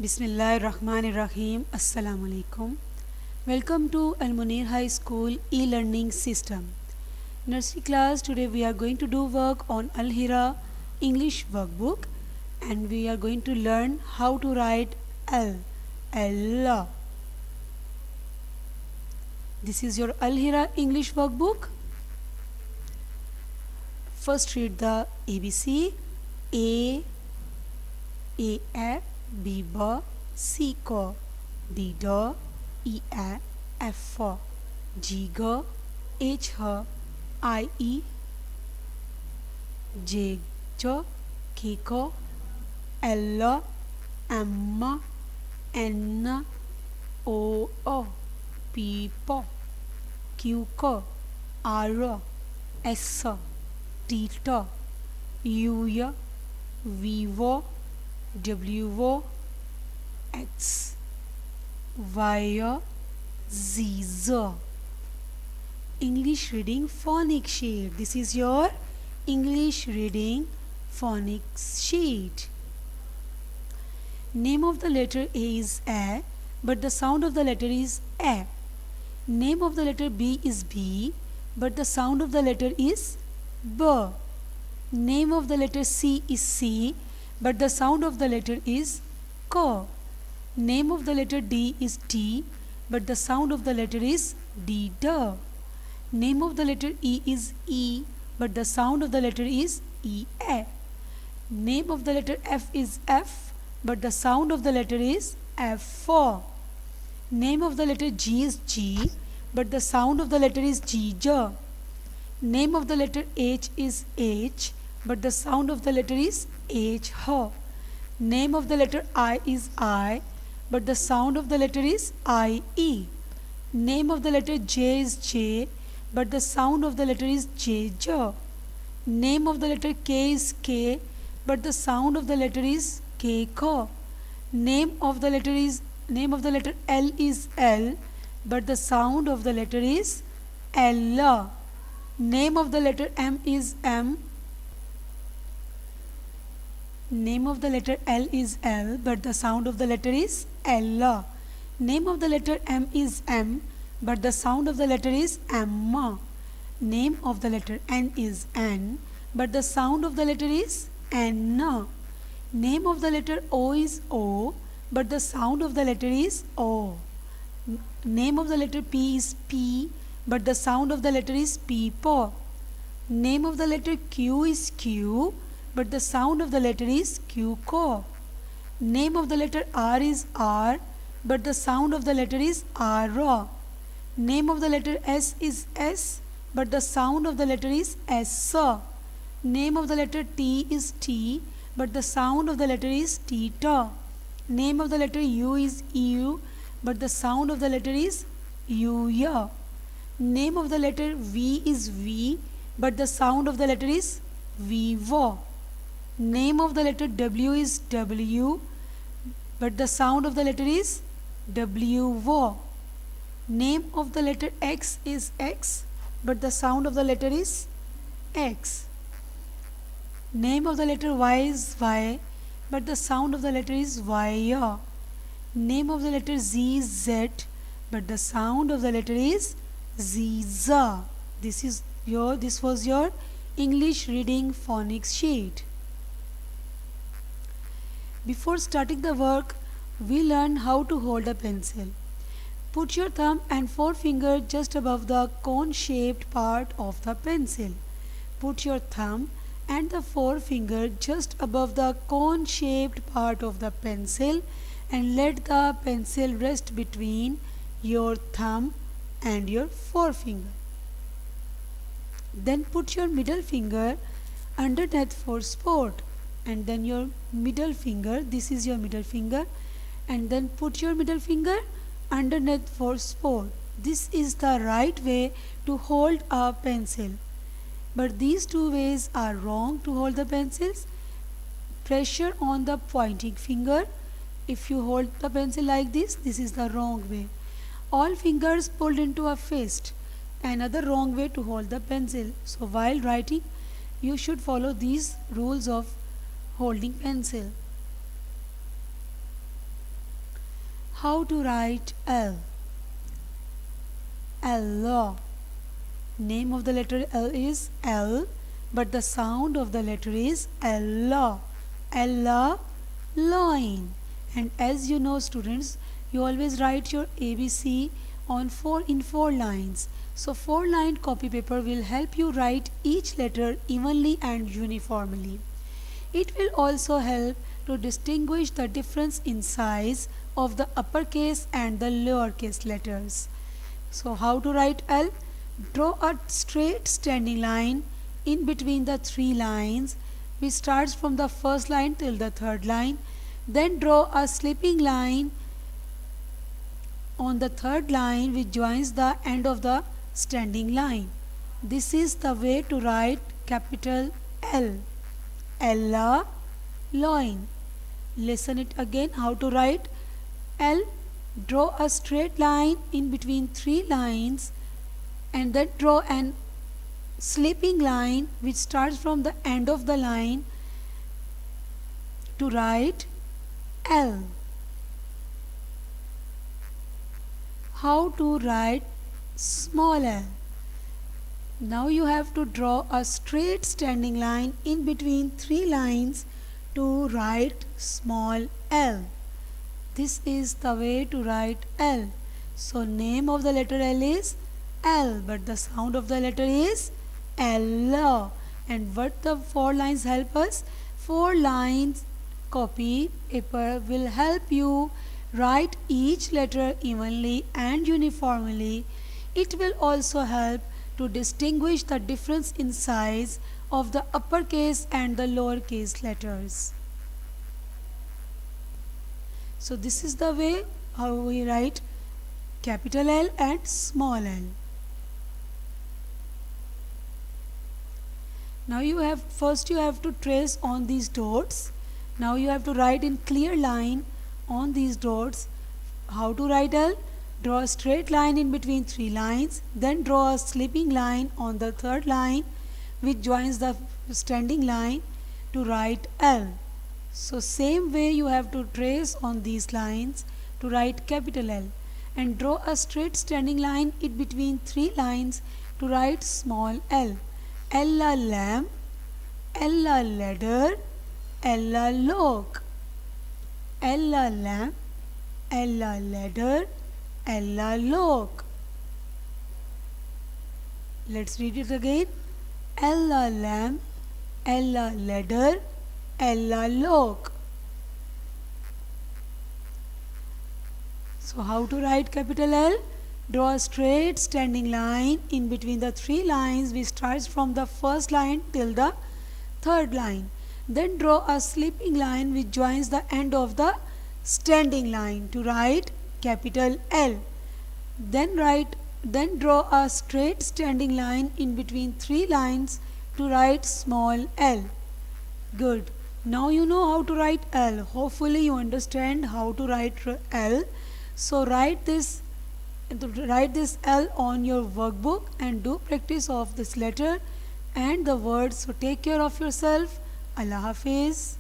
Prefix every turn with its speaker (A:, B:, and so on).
A: Bismillahirrahmanirrahim. Assalamu alaikum. Welcome to Al Munir High School e-learning system. Nursery class, today we are going to do work on Al Hira English workbook and we are going to learn how to write Allah. This is your Al Hira English workbook. First read the ABC. A B B C ko D D E F G G H I J J K K L M N O P Q R S T U V W X Y Z. English reading phonics sheet. This is your English reading phonics sheet. Name of the letter A is A, but the sound of the letter is A. Name of the letter B is B, but the sound of the letter is B. Name of the letter C is C, but the sound of the letter is K. Name of the letter D is D, but the sound of the letter is D. Name of the letter E is E, but the sound of the letter is E. Name of the letter F is F, but the sound of the letter is F. Name of the letter G is G, but the sound of the letter is G. Name of the letter H is H, but the sound of the letter is H. Name of the letter I is I, but the sound of the letter is I. Name of the letter J is J, but the sound of the letter is J. Name of the letter K is K, but the sound of the letter is K. Name of the letter L is L, but the sound of the letter is L. Name of the letter M is M. Name of the letter L is L, but the sound of the letter is L. Name of the letter M is M, but the sound of the letter is M. Name of the letter N is N, but the sound of the letter is N. Name of the letter O is O, but the sound of the letter is O. Name of the letter P is P, but the sound of the letter is P. Name of the letter Q is Q, but the sound of the letter is Q. Name of the letter R is R, but the sound of the letter is R. Name of the letter S is S, but the sound of the letter is S. Name of the letter T is T, but the sound of the letter is T. Name of the letter U is U, but the sound of the letter is U. Name of the letter V is V, but the sound of the letter is V. Name of the letter W is W, but the sound of the letter is W. Name of the letter X is X, but the sound of the letter is X. Name of the letter Y is Y, but the sound of the letter is Y. Name of the letter Z is Z, but the sound of the letter is Z. This was your English reading phonics sheet. Before starting the work, we learn how to hold a pencil. Put your thumb and forefinger just above the cone-shaped part of the pencil. Put your thumb and the forefinger just above the cone-shaped part of the pencil and let the pencil rest between your thumb and your forefinger. Then put your middle finger underneath for support, and then your middle finger, this is your middle finger, and then put your middle finger underneath for support. This is the right way to hold a pencil, but these two ways are wrong to hold the pencils. Pressure on the pointing finger. If you hold the pencil like this is the wrong way. All fingers pulled into a fist, another wrong way to hold the pencil. So while writing, you should follow these rules of holding pencil. How to write L? Allah. Name of the letter L is L, but the sound of the letter is Allah. Allah, loin. And as you know, students, you always write your ABC on 4 lines. So 4-line copy paper will help you write each letter evenly and uniformly. It will also help to distinguish the difference in size of the uppercase and the lowercase letters. So how to write L? Draw a straight standing line in between the 3 lines which starts from the first line till the third line. Then draw a slipping line on the third line which joins the end of the standing line. This is the way to write capital L. Allah, loin. Listen it again how to write L. Draw a straight line in between 3 lines and then draw an slipping line which starts from the end of the line to write L. How to write small l? Now you have to draw a straight standing line in between 3 lines to write small l. This is the way to write L. So name of the letter L is L, but the sound of the letter is Allah. And what the 4 lines help us? 4 lines copy paper will help you write each letter evenly and uniformly. It will also help to distinguish the difference in size of the uppercase and the lowercase letters. So this is the way how we write capital L and small l. Now you have to trace on these dots. Now you have to write in clear line on these dots. How to write L? Draw a straight line in between 3 lines, then draw a slipping line on the third line which joins the standing line to write L. So same way you have to trace on these lines to write capital L, and draw a straight standing line in between 3 lines to write small l. Allah lamp, Allah ladder, Allah lock. Allah lamp, Allah ladder, Allah lock. Let's read it again. Allah lamp, Allah ladder, Allah lock. So how to write capital L? Draw a straight standing line in between the 3 lines which starts from the first line till the third line. Then draw a slipping line which joins the end of the standing line to write capital L. Then draw a straight standing line in between 3 lines to write small l. Good. Now you know how to write L. Hopefully you understand how to write L. So write this L on your workbook and do practice of this letter and the words. So take care of yourself. Allah Hafiz.